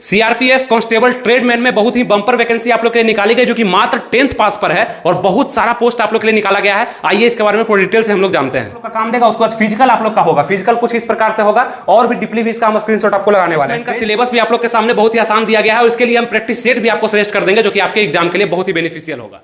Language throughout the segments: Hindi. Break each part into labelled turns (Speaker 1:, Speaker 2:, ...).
Speaker 1: सीआरपीएफ कांस्टेबल ट्रेडमैन में बहुत ही बम्पर वैकेंसी आप लोग के लिए निकाली गई, जो कि मात्र 10th पास पर है और बहुत सारा पोस्ट आप लोग के लिए निकाला गया है। आइए इसके बारे में पूरी डिटेल से हम लोग जानते हैं। आप लोग का काम देगा, उसके बाद फिजिकल आप लोग का होगा। फिजिकल कुछ इस प्रकार से होगा और भी डीपली भी इसका हम स्क्रीनशॉट आपको लगाने वाले हैं। इनका सिलेबस भी आप लोग के सामने बहुत ही आसान दिया गया है और इसके लिए हम प्रैक्टिस सेट भी आपको सजेस्ट कर देंगे, जो कि आपके एग्जाम के लिए बहुत ही बेनिफिशियल होगा।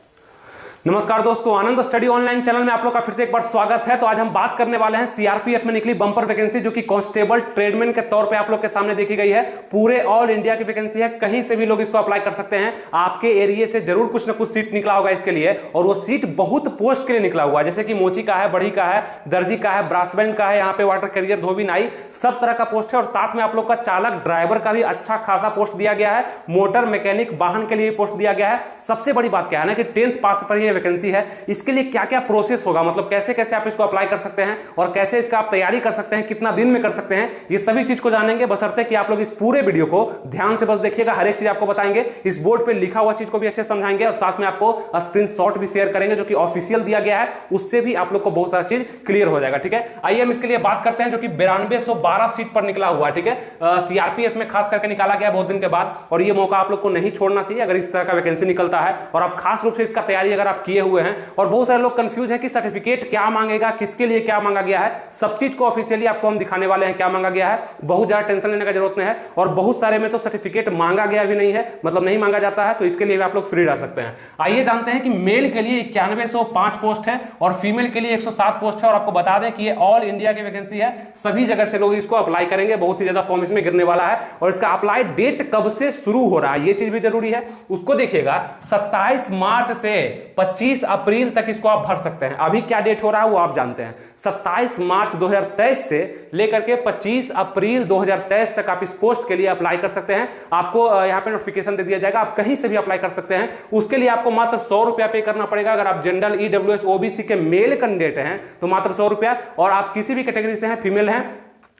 Speaker 1: नमस्कार दोस्तों, आनंद स्टडी ऑनलाइन चैनल में आप लोग का फिर से एक बार स्वागत है। तो आज हम बात करने वाले हैं सीआरपीएफ में निकली बम्पर वैकेंसी, जो कि कांस्टेबल ट्रेडमैन के तौर पे आप लोग के सामने देखी गई है। पूरे ऑल इंडिया की वैकेंसी है, कहीं से भी लोग इसको अप्लाई कर सकते हैं। आपके एरिया से जरूर कुछ ना कुछ सीट निकला होगा इसके लिए, और वो सीट बहुत पोस्ट के लिए निकला हुआ है, जैसे कि मोची का है, बढ़ी का है, दर्जी का है, ब्रास बैंड का है, यहाँ पे वाटर कैरियर, धोबी, नाई, सब तरह का पोस्ट है। और साथ में आप लोग का चालक ड्राइवर का भी अच्छा खासा पोस्ट दिया गया है। मोटर मैकेनिक वाहन के लिए पोस्ट दिया गया है। सबसे बड़ी बात क्या है ना कि 10th पास पर यह वैकेंसी है। इसके लिए क्या क्या प्रोसेस होगा, मतलब कैसे कैसे आप इसको अप्लाई कर सकते हैं और कैसे इसका आप तैयारी कर सकते हैं, कितना दिन में कर सकते हैं, ये सभी चीज को जानेंगे। बशर्ते कि आप लोग इस पूरे वीडियो को ध्यान से बस देखिएगा, हर एक चीज आपको बताएंगे। इस बोर्ड पे लिखा हुआ चीज को भी अच्छे समझाएंगे और साथ में आपको स्क्रीनशॉट भी शेयर करेंगे, जो कि ऑफिशियल दिया गया है। उससे भी आप लोग को बहुत सारा चीज क्लियर हो जाएगा। ठीक है, आइए हम इसके लिए बात करते हैं, जो कि 9212 सीट पर निकला हुआ है। ठीक है, सीआरपीएफ में खास करके निकाला गया बहुत दिन के बाद, और ये मौका आप लोग को नहीं छोड़ना चाहिए अगर इस तरह का वैकेंसी निकलता है और आप खास रूप से इसका तैयारी अगर आप किए हुए हैं। और बहुत सारे लोग कंफ्यूज है कि सर्टिफिकेट क्या मांगेगा, किसके लिए क्या मांगा गया है। सब चीज को ऑफिशियली आपको हम दिखाने वाले हैं क्या मांगा गया है। बहुत ज्यादा टेंशन लेने का जरूरत नहीं है, और बहुत सारे में तो सर्टिफिकेट मांगा गया भी नहीं है, मतलब नहीं मांगा जाता है, तो इसके लिए भी आप लोग फ्री रह सकते हैं। आइए जानते हैं कि मेल के लिए 9105 पोस्ट है और फीमेल के लिए 107 पोस्ट है। और आपको बता दें कि ये ऑल इंडिया की वैकेंसी है, सभी जगह से लोग इसको अप्लाई करेंगे। बहुत ही ज्यादा फॉर्म इसमें गिरने वाला है, और इसका अप्लाई डेट कब से शुरू हो रहा है ये चीज भी जरूरी है, उसको देखिएगा। 27 मार्च से 25 अप्रैल तक इसको आप भर सकते हैं। अभी क्या डेट हो रहा है वो आप जानते हैं। 27 मार्च 2023 से लेकर के 25 अप्रैल 2023 तक आप इस पोस्ट के लिए अप्लाई कर सकते हैं। आपको यहां पे नोटिफिकेशन दे दिया जाएगा, आप कहीं से भी अप्लाई कर सकते हैं। उसके लिए आपको मात्र 100 रुपया पे करना पड़ेगा। अगर आप जनरल, ईडब्ल्यूएस, ओबीसी के मेल कैंडिडेट हैं तो मात्र 100 रुपया, और आप किसी भी कैटेगरी से हैं, फीमेल हैं,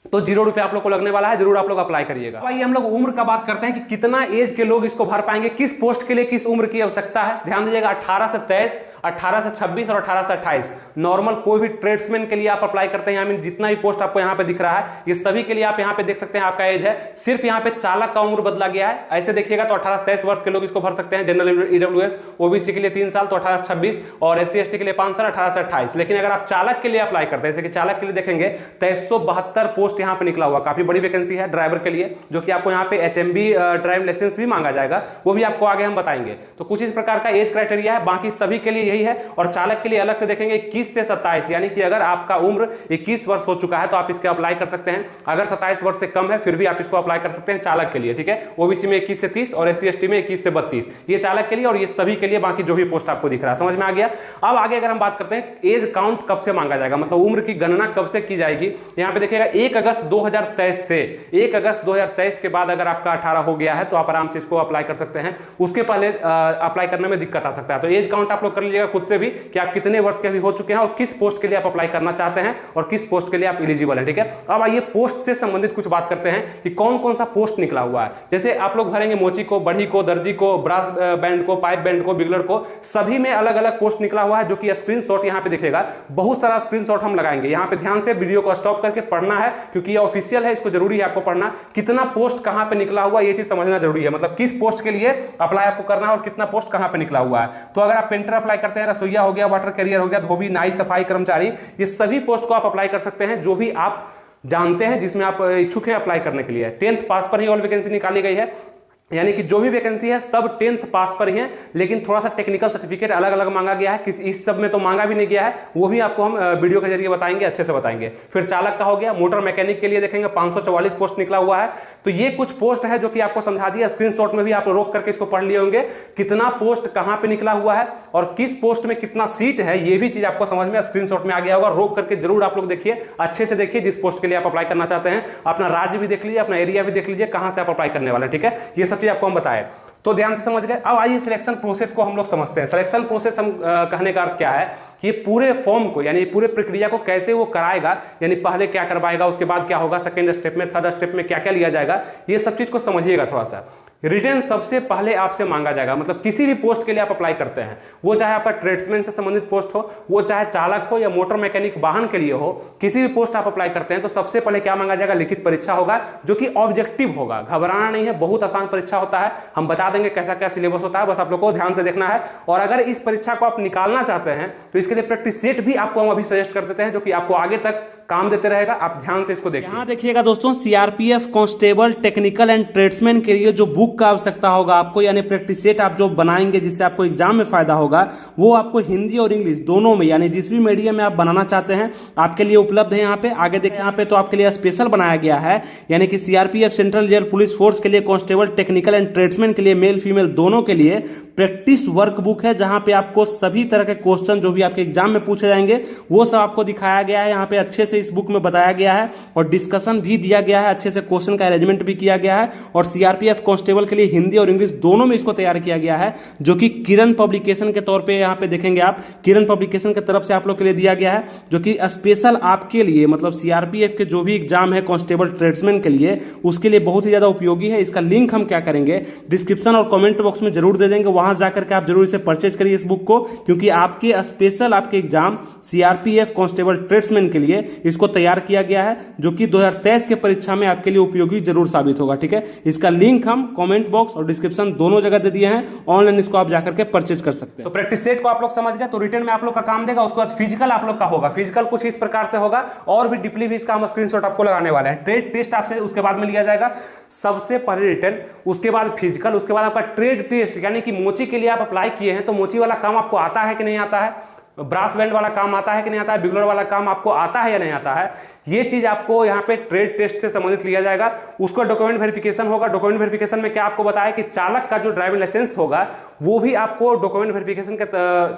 Speaker 1: तो 0 रुपया आप लोग को लगने वाला है। जरूर आप लोग अप्लाई करिएगा। भाई हम लोग उम्र का बात करते हैं कि कितना एज के लोग इसको भर पाएंगे, किस पोस्ट के लिए किस उम्र की आवश्यकता है। ध्यान दीजिएगा, 18 से 23, 18 से 26 और 18 से 28। नॉर्मल कोई भी ट्रेड्समैन के लिए आप अप्लाई करते हैं, जितना भी पोस्ट आपको यहाँ पे दिख रहा है, ये सभी के लिए आप यहाँ पे देख सकते हैं आपका एज है। सिर्फ यहाँ पे चालक का उम्र बदला गया है। ऐसे देखिएगा तो 18 से 23 वर्ष के लोग इसको भर सकते हैं। जनरल, ईडब्ल्यूएस, ओबीसी के लिए 3 साल तो 18 से 26, और एससी एसटी के लिए 5 साल, 18 से 28। लेकिन अगर आप चालक के लिए अप्लाई करते हैं, जैसे कि चालक के लिए देखेंगे 2372 पोस्ट यहाँ पे निकला हुआ, काफी बड़ी वैकेंसी है। ड्राइवर के लिए, जो कि आपको यहाँ पे एचएमबी ड्राइविंग लाइसेंस भी मांगा जाएगा, वो भी आपको आगे हम बताएंगे। तो कुछ इस प्रकार का एज क्राइटेरिया है, बाकी सभी के लिए यही है। और चालक के लिए अलग से देखेंगे 21 से 27, यानी कि अगर आपका उम्र 21 वर्ष हो चुका है तो आप इसके अप्लाई कर सकते हैं। अगर 27 वर्ष से कम है फिर भी आप इसको अप्लाई कर सकते हैं चालक के लिए। ठीक है, ओबीसी में 21 से 30 और एससी एसटी में 21 से 32, ये चालक के लिए, और ये सभी के लिए बाकी जो भी पोस्ट आपको दिख रहा है। समझ में आ गया। अब आगे अगर हम बात करते हैं एज काउंट कब से मांगा जाएगा, मतलब उम्र की गणना कब से की जाएगी। यहां पे देखिएगा 1 अगस्त 2023 से 1 अगस्त 2023 के बाद अगर आपका 18 हो गया है तो आप आराम से इसको अप्लाई कर सकते हैं। उसके पहले अप्लाई करने में दिक्कत आ सकता है। तो एज काउंट आप लोग कर लीजिएगा खुद से भी कि आप कितने वर्ष के अभी हो चुके हैं और किस पोस्ट के लिए आप अप्लाई करना चाहते हैं और किस पोस्ट के लिए आप एलिजिबल हैं। ठीक है, अब आइए पोस्ट से संबंधित कुछ बात करते हैं कि कौन कौन सा पोस्ट निकला हुआ है। जैसे आप लोग भरेंगे मोची को, बढ़ी को, दर्जी को, ब्रास बैंड को, पाइप बैंड को, बिगलर को, सभी में अलग अलग पोस्ट निकला हुआ है, जो कि स्क्रीनशॉट यहाँ पे दिखेगा। बहुत सारा स्क्रीनशॉट हम लगाएंगे। यहाँ पे ध्यान से वीडियो को स्टॉप करके पढ़ना है, क्योंकि ये ऑफिशियल है, इसको जरूरी है आपको पढ़ना। कितना पोस्ट कहां पे निकला हुआ ये चीज समझना जरूरी है, मतलब किस पोस्ट के लिए अप्लाई आपको करना है और कितना पोस्ट कहां पे निकला हुआ है। तो अगर आप पेंटर अप्लाई करते हैं, रसोईया हो गया, वाटर कैरियर हो गया, धोबी, नाई, सफाई कर्मचारी, ये सभी पोस्ट को आप अप्लाई कर सकते हैं, जो भी आप जानते हैं, जिसमें आप इच्छुक हैं अप्लाई करने के लिए। 10th पास पर ही ऑल वैकेंसी निकाली गई है, यानी कि जो भी वैकेंसी है सब 10th पास पर ही है, लेकिन थोड़ा सा टेक्निकल सर्टिफिकेट अलग अलग मांगा गया है। इस सब में तो मांगा भी नहीं गया है, वो भी आपको हम वीडियो के जरिए बताएंगे, अच्छे से बताएंगे। फिर चालक का हो गया। मोटर मैकेनिक के लिए देखेंगे 544 पोस्ट निकला हुआ है। तो ये कुछ पोस्ट है जो कि आपको समझा दिया, स्क्रीनशॉट में भी आप रोक करके इसको पढ़ लिए होंगे। कितना पोस्ट कहां पे निकला हुआ है और किस पोस्ट में कितना सीट है, ये भी चीज आपको समझ में स्क्रीनशॉट में आ गया होगा। रोक करके जरूर आप लोग देखिए, अच्छे से देखिए, जिस पोस्ट के लिए आप अप्लाई करना चाहते हैं। अपना राज्य भी देख लीजिए, अपना एरिया भी देख लीजिए, कहां से आप अप्लाई करने वाले हैं। ठीक है, ये सब चीज आपको हम बताएं, तो ध्यान से समझ गए। अब आइए सिलेक्शन प्रोसेस को हम लोग समझते हैं। सिलेक्शन प्रोसेस हम कहने का अर्थ क्या है कि ये पूरे फॉर्म को, यानी पूरे प्रक्रिया को कैसे वो कराएगा, यानी पहले क्या करवाएगा, उसके बाद क्या होगा, सेकंड स्टेप में, थर्ड स्टेप में क्या क्या लिया जाएगा, ये सब चीज को समझिएगा थोड़ा सा। रिटर्न सबसे पहले आपसे मांगा जाएगा। मतलब किसी भी पोस्ट के लिए आप अप्लाई करते हैं, वो चाहे आपका ट्रेड्समैन से संबंधित पोस्ट हो, वो चाहे चालक हो या मोटर मैकेनिक वाहन के लिए हो, किसी भी पोस्ट आप अप्लाई करते हैं तो सबसे पहले क्या मांगा जाएगा, लिखित परीक्षा होगा जो कि ऑब्जेक्टिव होगा। घबराना नहीं है, बहुत आसान परीक्षा होता है, हम बता देंगे कैसा क्या सिलेबस होता है, बस आप लोग को ध्यान से देखना है। और अगर इस परीक्षा को आप निकालना चाहते हैं तो इसके लिए प्रैक्टिस सेट भी आपको हम अभी सजेस्ट कर देते हैं, जो कि आपको आगे तक काम देते रहेगा। आप ध्यान से इसको देखिए।
Speaker 2: यहाँ देखिएगा दोस्तों, CRPF constable technical and tradesman के लिए जो बुक का आवश्यकता होगा आपको, यानी प्रैक्टिस सेट आप जो बनाएंगे जिससे आपको एग्जाम में फायदा होगा, वो आपको हिंदी और इंग्लिश दोनों में, यानी जिस भी मीडियम में आप बनाना चाहते हैं आपके लिए उपलब्ध है। यहाँ पे आगे देखें, यहाँ पे तो आपके लिए स्पेशल बनाया गया है, यानी कि CRPF central reserve police force के लिए, कांस्टेबल टेक्निकल एंड ट्रेड्समैन के लिए, मेल फीमेल दोनों के लिए प्रैक्टिस वर्कबुक है, जहां पे आपको सभी तरह के क्वेश्चन जो भी आपके एग्जाम में पूछे जाएंगे वो सब आपको दिखाया गया है। यहाँ पे अच्छे से इस बुक में बताया गया है और डिस्कशन भी दिया गया है, अच्छे से क्वेश्चन का अरेंजमेंट भी किया गया है। और सीआरपीएफ कांस्टेबल के लिए हिंदी और इंग्लिश दोनों में इसको तैयार किया गया है, जो कि किरण पब्लिकेशन के तौर पे यहाँ पे देखेंगे आप, किरण पब्लिकेशन की तरफ से आप लोग के लिए दिया गया है, जो कि स्पेशल आपके लिए, मतलब सीआरपीएफ के जो भी एग्जाम है कांस्टेबल ट्रेड्समैन के लिए, उसके लिए बहुत ही ज्यादा उपयोगी है। इसका लिंक हम क्या करेंगे, डिस्क्रिप्शन और कमेंट बॉक्स में जरूर दे देंगे, वहां जाकर के आप जरूर इसे परचेज करिए इस बुक को, क्योंकि आपके स्पेशल आपके एग्जाम सीआरपीएफ कांस्टेबल ट्रेड्समैन के लिए इसको तैयार किया गया है, जो कि 2023 के परीक्षा में आपके लिए उपयोगी जरूर साबित होगा। ठीक है, इसका लिंक हम कमेंट बॉक्स और डिस्क्रिप्शन दोनों जगह दे दिए हैं, ऑनलाइन इसको आप जाकर के परचेज कर सकते हैं।
Speaker 1: तो प्रैक्टिस सेट को आप लोग समझ गए, तो रिटर्न में आप लोग का काम देगा, उसके बाद फिजिकल आप लोग का होगा। फिजिकल कुछ इस प्रकार से होगा, और भी डीपली भी इसका हम स्क्रीनशॉट आपको लगाने वाले हैं। ट्रेड टेस्ट आपसे उसके बाद में लिया जाएगा, सबसे पहले रिटर्न, उसके बाद फिजिकल, उसके बाद आपका ट्रेड टेस्ट, यानी कि मोची के लिए आप अप्लाई किए हैं तो मोची वाला काम आपको आता है कि नहीं आता है, ब्रास बैंड वाला काम आता है कि नहीं आता है, बिगलर वाला काम आपको आता है या नहीं आता है, ये चीज आपको यहाँ पे ट्रेड टेस्ट से संबंधित लिया जाएगा। उसका डॉक्यूमेंट वेरिफिकेशन होगा। डॉक्यूमेंट वेरिफिकेशन में क्या आपको बताया कि चालक का जो ड्राइविंग लाइसेंस होगा वो भी आपको डॉक्यूमेंट वेरिफिकेशन के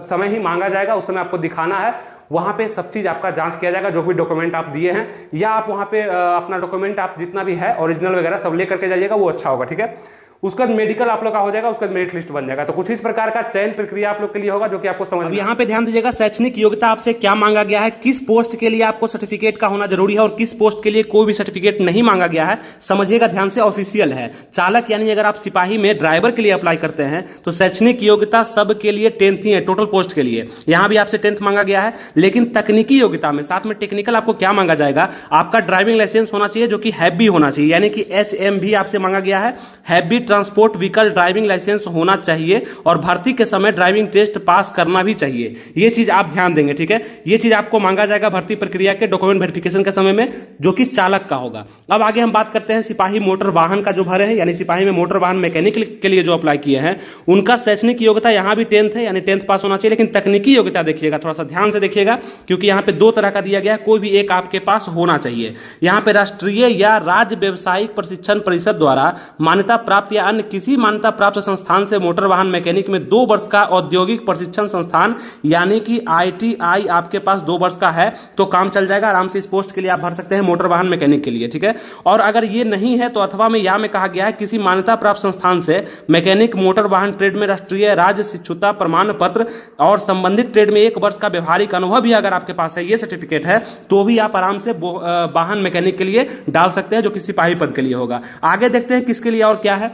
Speaker 1: समय ही मांगा जाएगा, उस समय आपको दिखाना है। वहां पे सब चीज आपका जांच किया जाएगा, जो भी डॉक्यूमेंट आप दिए हैं, या आप वहां पे अपना डॉक्यूमेंट आप जितना भी है ओरिजिनल वगैरह सब लेकर के जाइएगा, वो अच्छा होगा। ठीक है, उसका मेडिकल आप लोग का हो जाएगा, उसका मेरिट लिस्ट बन जाएगा। तो कुछ इस प्रकार का चयन प्रक्रिया आप लोग के लिए होगा, जो कि आपको समझ में।
Speaker 2: यहाँ पे ध्यान दीजिएगा, शैक्षणिक योग्यता आपसे क्या मांगा गया है, किस पोस्ट के लिए आपको सर्टिफिकेट का होना जरूरी है और किस पोस्ट के लिए कोई भी सर्टिफिकेट नहीं मांगा गया है, समझिएगा ध्यान से। ऑफिशियल है। चालक यानी अगर आप सिपाही में ड्राइवर के लिए अप्लाई करते हैं तो शैक्षणिक योग्यता सब के लिए 10th ही है, टोटल पोस्ट के लिए। यहां भी आपसे 10th मांगा गया है, लेकिन तकनीकी योग्यता में साथ में टेक्निकल आपको क्या मांगा जाएगा, आपका ड्राइविंग लाइसेंस होना चाहिए जो कि हैवी होना चाहिए, यानी कि HM भी आपसे मांगा गया है, heavy transport vehicle driving licence होना चाहिए, और भर्ती के समय ड्राइविंग टेस्ट पास करना भी चाहिए। ये चीज आप ध्यान देंगे। ठीक है, ये चीज आपको मांगा जाएगा भर्ती प्रक्रिया के डॉक्यूमेंट वेरिफिकेशन के समय में, जो कि चालक का होगा। अब आगे हम बात करते हैं सिपाही मोटर वाहन का जो भरे हैं, यानी सिपाही में मोटर वाहन मैकेनिक के लिए जो अप्लाई किए हैं, उनका शैक्षणिक योग्यता यहां भी 10th है, यानी 10th पास होना चाहिए। लेकिन तकनीकी योग्यता देखिएगा, थोड़ा सा ध्यान से देखिएगा, क्योंकि यहां पे दो तरह का दिया गया है, कोई भी एक आपके पास होना चाहिए। यहां पे राष्ट्रीय या राज्य व्यवसायिक प्रशिक्षण परिषद द्वारा मान्यता प्राप्त या अन्य किसी मान्यता प्राप्त संस्थान से मोटर वाहन मैकेनिक में 2 वर्ष का औद्योगिक प्रशिक्षण संस्थान, यानी कि ITI आपके पास 2 वर्ष का है तो काम चल जाएगा। आराम से इस पोस्ट के लिए आप भर सकते हैं, मोटर वाहन मैकेनिक के लिए। ठीक है, और अगर ये नहीं है तो अथवा में यहां में कहा गया है किसी मान्यता प्राप्त संस्थान से मैकेनिक मोटर वाहन ट्रेड में राष्ट्रीय राज्य शिक्षुता प्रमाण पत्र और संबंधित ट्रेड में 1 वर्ष का व्यवहारिक अनुभव भी अगर आपके पास है, ये सर्टिफिकेट है, तो भी आप आराम से वाहन मैकेनिक के लिए डाल सकते हैं, जो कि सिपाही पद के लिए होगा। आगे देखते हैं किसके लिए और क्या है।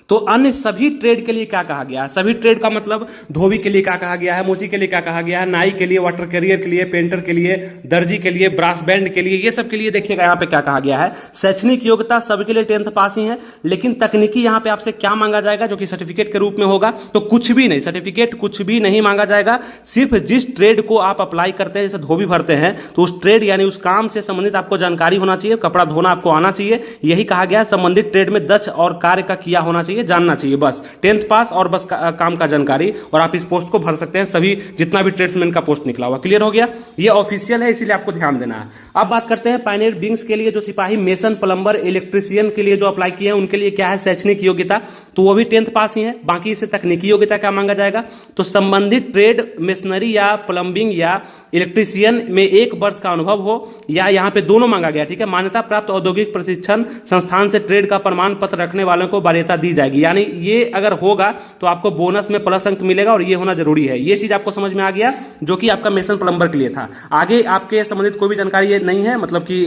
Speaker 2: तो अन्य सभी ट्रेड के लिए क्या कहा गया है, सभी ट्रेड का मतलब धोबी के लिए क्या कहा गया है, मोची के लिए क्या कहा गया है, नाई के लिए, वाटर कैरियर के लिए, पेंटर के लिए, दर्जी के लिए, ब्रास बैंड के लिए, ये सब के लिए देखिएगा यहाँ पे क्या कहा गया है। शैक्षणिक योग्यता सबके लिए 10th पास ही है, लेकिन तकनीकी यहाँ पे आपसे क्या मांगा जाएगा, जो कि सर्टिफिकेट के रूप में होगा। तो कुछ भी नहीं, सर्टिफिकेट कुछ भी नहीं मांगा जाएगा। सिर्फ जिस ट्रेड को आप अप्लाई करते हैं, जैसे धोबी भरते हैं, तो उस ट्रेड यानी उस काम से संबंधित आपको जानकारी होना चाहिए, कपड़ा धोना आपको आना चाहिए, यही कहा गया है। संबंधित ट्रेड में दक्ष और कार्य का किया होना चाहिए, जानना चाहिए, बस 10th पास और बस काम का जानकारी, और आप इस पोस्ट को भर सकते हैं। सभी जितना भी ट्रेड्समैन का पोस्ट निकला हुआ, क्लियर हो गया। ये ऑफिशियल है, इसीलिए आपको ध्यान देना है। अब बात करते हैं पायनियर विंग्स के लिए जो सिपाही मेसन, प्लम्बर, इलेक्ट्रीशियन के लिए जो अप्लाई किए हैं, उनके लिए क्या है शैक्षणिक योग्यता, तो वो भी 10th पास ही है। बाकी इससे तकनीकी योग्यता क्या मांगा जाएगा, तो संबंधित ट्रेड मेसनरी या प्लम्बिंग या इलेक्ट्रीशियन में 1 वर्ष का अनुभव हो, या यहाँ पे दोनों मांगा गया। ठीक है, मान्यता प्राप्त औद्योगिक प्रशिक्षण संस्थान से ट्रेड का प्रमाण पत्र रखने वालों को वरीयता दी जाएगी, यानी ये अगर होगा तो आपको बोनस में प्लस अंक मिलेगा, और ये होना जरूरी है। ये चीज आपको समझ में आ गया, जो कि आपका मेसन प्लम्बर के लिए था। आगे आपके संबंधित कोई भी जानकारी ये नहीं है, मतलब कि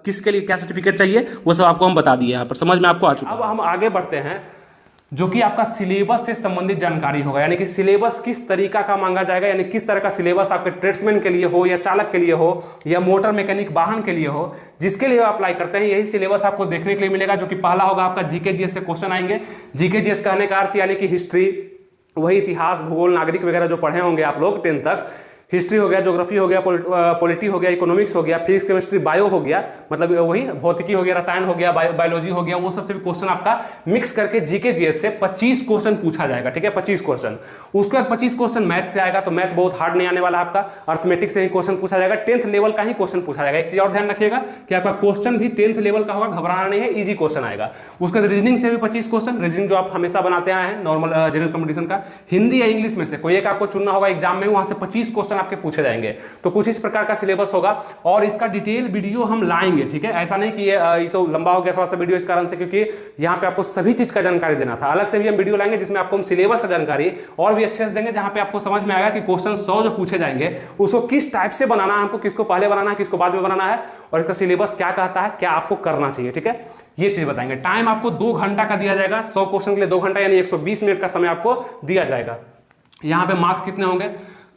Speaker 2: किसके लिए क्या सर्टिफिकेट चाहिए, वो सब आपको हम बता दिए, यहाँ पर समझ में आपको आ चुका।
Speaker 1: अब हम आगे बढ़ते हैं जो कि आपका सिलेबस से संबंधित जानकारी होगा, यानी कि सिलेबस किस तरीका का मांगा जाएगा, यानी किस तरह का सिलेबस आपके ट्रेड्समैन के लिए हो या चालक के लिए हो या मोटर मैकेनिक वाहन के लिए हो, जिसके लिए अप्लाई करते हैं, यही सिलेबस आपको देखने के लिए मिलेगा। जो कि पहला होगा आपका जीके जीएस से क्वेश्चन आएंगे। जीके जीएस कहने का अर्थ यानी कि हिस्ट्री, वही इतिहास, भूगोल, नागरिक वगैरह जो पढ़े होंगे आप लोग 10 तक, हिस्ट्री हो गया, ज्योग्राफी हो गया, पॉलिटी हो गया, इकोनॉमिक्स हो गया, फिजिक्स, केमिस्ट्री, बायो हो गया, मतलब वही भौतिकी हो गया, रसायन हो गया, बायोलॉजी हो गया, वो सबसे भी क्वेश्चन आपका मिक्स करके जीके जीएस से 25 क्वेश्चन पूछा जाएगा। ठीक है, 25 क्वेश्चन। उसके बाद 25 क्वेश्चन मैथ से आएगा, तो मैथ बहुत हार्ड नहीं आने वाला आपका, अर्थमेटिक से ही क्वेश्चन पूछा जाएगा, 10th लेवल का ही क्वेश्चन पूछा जाएगा। एक चीज और ध्यान रखिएगा कि आपका क्वेश्चन भी 10th लेवल का होगा, घबराना नहीं है, इजी क्वेश्चन आएगा। उसके बाद रीजनिंग से भी 25 क्वेश्चन, रीजनिंग जो आप हमेशा बनाते आए हैं नॉर्मल जनरल कंपटीशन का, हिंदी या इंग्लिश में से कोई एक आपको चुनना होगा एग्जाम में, वहां से 25 क्वेश्चन आपके पूछे जाएंगे। तो कुछ इस प्रकार का सिलेबस होगा और इसका डिटेल वीडियो हम लाएंगे। ठीक है, ऐसा नहीं कि ये तो लंबा हो गया थोड़ा सा वीडियो इस कारण से, क्योंकि यहाँ पे आपको सभी चीज का जानकारी देना था। अलग से भी हम वीडियो लाएंगे जिसमें आपको हम सिलेबस का जानकारी और भी अच्छे से देंगे, जहां पे आपको समझ में आएगा कि क्वेश्चन 100 जो पूछे जाएंगे उसको किस टाइप से बनाना है, हमको किसको पहले बनाना है, किसको बाद में बनाना है, और इसका सिलेबस क्या कहता है, क्या आपको करना चाहिए। ठीक है, ये चीज बताएंगे। टाइम आपको 2 घंटा का दिया जाएगा, 100 क्वेश्चन के लिए 2 घंटा यानी 120 मिनट का समय आपको दिया जाएगा। यहाँ पे मार्क्स कितने होंगे,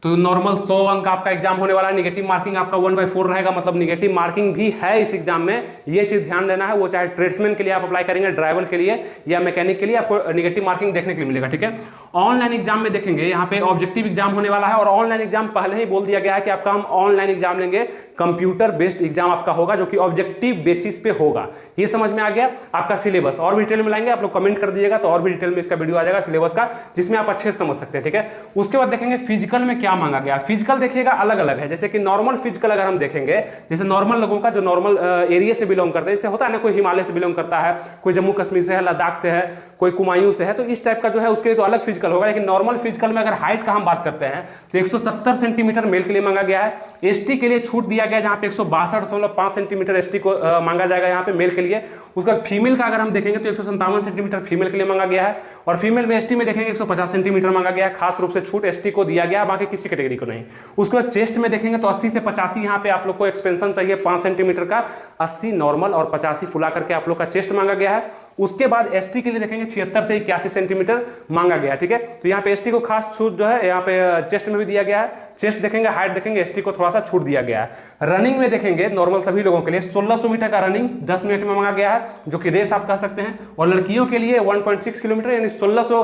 Speaker 1: तो नॉर्मल 100 अंक आपका एग्जाम होने वाला है। निगेटिव मार्किंग आपका 1/4 रहेगा, मतलब निगेटिव मार्किंग भी है इस एग्जाम में, ये चीज ध्यान देना है। वो चाहे ट्रेड्समैन के लिए आप अप्लाई करेंगे, ड्राइवर के लिए या मैकेनिक के लिए, आपको निगेटिव मार्किंग देखने के लिए मिलेगा। ठीक है, ऑनलाइन एग्जाम में देखेंगे, यहाँ पे ऑब्जेक्टिव एग्जाम होने वाला है, और ऑनलाइन एग्जाम पहले ही बोल दिया गया है कि आपका हम ऑनलाइन एग्जाम लेंगे, कंप्यूटर बेस्ड एग्जाम आपका होगा, जो कि ऑब्जेक्टिव बेसिस पे होगा। ये समझ में आ गया। आपका सिलेबस और भी डिटेल में लाएंगे, आप लोग कमेंट कर दीजिएगा तो और भी डिटेल में इसका वीडियो आ जाएगा सिलेबस का, जिसमें आप अच्छे से समझ सकते हैं। ठीक है, उसके बाद देखेंगे फिजिकल में क्या मांगा गया। फिजिकल देखिएगा अलग अलग है, जैसे कि नॉर्मल फिजिकल अगर हम देखेंगे, जैसे नॉर्मल लोगों का जो नॉर्मल एरिया से बिलोंग करते हैं, जैसे होता है ना, कोई हिमालय से बिलोंग करता है, कोई जम्मू कश्मीर से है, लद्दाख से है, कोई कुमायूं से है, तो इस टाइप का जो है उसके लिए तो अलग फिजिकल होगा। लेकिन नॉर्मल फिजिकल में अगर हाइट का हम बात करते हैं तो 170 सेंटीमीटर मेल के लिए मांगा गया है। एसटी के लिए छूट दिया गया, जहां पे 162.5 सेंटीमीटर एसटी को मांगा जाएगा यहाँ पे मेल के लिए। उसका फीमेल का अगर हम देखेंगे तो 157 सेंटीमीटर फीमेल के लिए मांगा गया है, और फीमेल में एसटी में देखेंगे 150 सेंटीमीटर मांगा गया है। खास रूप से छूट एसटी को दिया गया, बाकी किसी कैटेगरी को नहीं। उसके चेस्ट में देखेंगे तो 80 से 85 यहाँ पे आप लोग को एक्सपेंशन चाहिए 5 सेंटीमीटर का, 80 नॉर्मल और 85 फुला करके आप लोग का चेस्ट मांगा गया है। उसके बाद एसटी के लिए देखेंगे 76 से 81 सेंटीमीटर मांगा गया है। ठीक है, तो यहाँ पे एसटी को खास छूट जो है यहाँ पे चेस्ट में भी दिया गया है। चेस्ट देखेंगे, हाइट देखेंगे, एसटी को थोड़ा सा छूट दिया गया है। रनिंग में देखेंगे नॉर्मल सभी लोगों के लिए 1600 मीटर का रनिंग 10 मिनट में मांगा गया है, जो कि रेस आप कह सकते हैं। और लड़कियों के लिए 1.6 किलोमीटर यानी 1600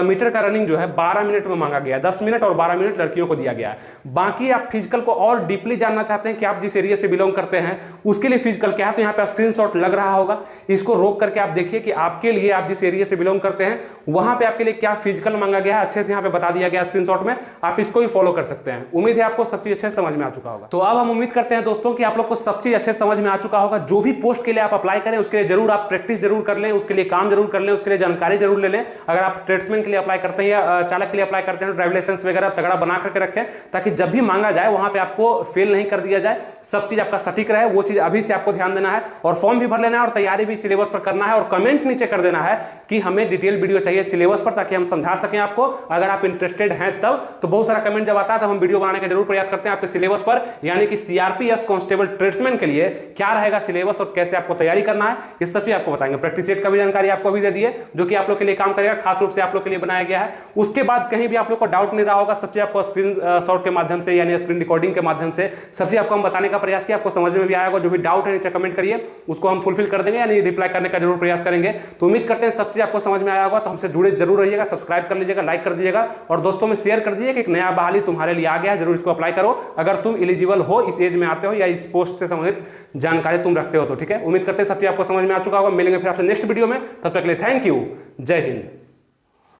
Speaker 1: मीटर का रनिंग जो है 12 मिनट में मांगा गया है। 10 मिनट और 12 मिनट लड़कियों को दिया गया है। बाकी आप फिजिकल को और डीपली जानना चाहते हैं कि आप जिस एरिया से बिलोंग करते हैं उसके लिए फिजिकल क्या है, तो यहाँ पे स्क्रीनशॉट लग रहा होगा, इसको रोक करके आप देखिए कि आपके लिए, आप जिस एरिया से बिलोंग करते हैं वहां पे आपके लिए क्या फिजिकल मांगा गया है, अच्छे से यहाँ पे बता दिया गया स्क्रीनशॉट में। आप इसको ही फॉलो कर सकते हैं। उम्मीद है आपको सब चीज अच्छे से समझ में आ चुका होगा। तो अब हम उम्मीद करते हैं दोस्तों कि आप लोग को सब चीज अच्छे से समझ में आ चुका होगा। जो भी पोस्ट के लिए आप अप्लाई करें उसके लिए जरूर आप प्रैक्टिस जरूर कर लें, उसके लिए काम जरूर कर लें, उसके लिए जानकारी जरूर ले लें। अगर आप ट्रेड्समैन के लिए अप्लाई करते हैं या चालक के लिए अप्लाई करते हैं तो ड्राइविंग लाइसेंस वगैरह तगड़ा बना करके रखें, ताकि जब भी मांगा जाए वहां पे आपको फेल नहीं कर दिया जाए, सब चीज आपका सटीक रहे। वो चीज अभी से आपको ध्यान देना है, और फॉर्म भी भर लेना है, और तैयारी भी सिलेबस पर करना है, और कमेंट नीचे कर देना है कि हमें डिटेल वीडियो चाहिए सिलेबस पर, ताकि हम समझा सकें आपको। अगर आप इंटरेस्टेड हैं तब, तो बहुत सारा कमेंट जब आता है तब हम वीडियो बनाने का जरूर प्रयास करते हैं आपके सिलेबस पर, यानी कि सीआरपीएफ कांस्टेबल ट्रेड्समैन के लिए क्या रहेगा सिलेबस और कैसे आपको तैयारी करना है, ये सब चीज आपको बताएंगे। प्रैक्टिस सेट का भी जानकारी आपको भी दे दी है, जो कि आप लोग के लिए काम करेगा, खास रूप से आप लोग के लिए बनाया गया है। उसके बाद कहीं भी आप लोग को डाउट नहीं रहा होगा, सब चीज आपको स्क्रीन शॉट के माध्यम से यानी स्क्रीन रिकॉर्डिंग के माध्यम से सब चीज आपको हम बताने का प्रयास किया। आपको समझ में भी आएगा। जो भी डाउट है नीचे कमेंट करिए, उसको हम फुलफिल कर देंगे, यानी रिप्लाई करने का जरूर प्रयास करेंगे। तो उम्मीद करते हैं सब चीज आपको समझ में आया होगा। तो हमसे जुड़े जरूर रहिएगा, सब्सक्राइब कर लीजिएगा, लाइक कर दीजिएगा, और दोस्तों में शेयर कर दीजिए कि एक नया बहाली तुम्हारे लिए आ गया है, जरूर इसको अप्लाई करो अगर तुम एलिजिबल हो, इस एज में आते हो या इस पोस्ट से संबंधित जानकारी तुम रखते हो तो। ठीक है, उम्मीद करते हैं सब चीज आपको समझ में आ चुका होगा। मिलेंगे फिर आपसे नेक्स्ट वीडियो में, तब तक के लिए थैंक यू, जय हिंद।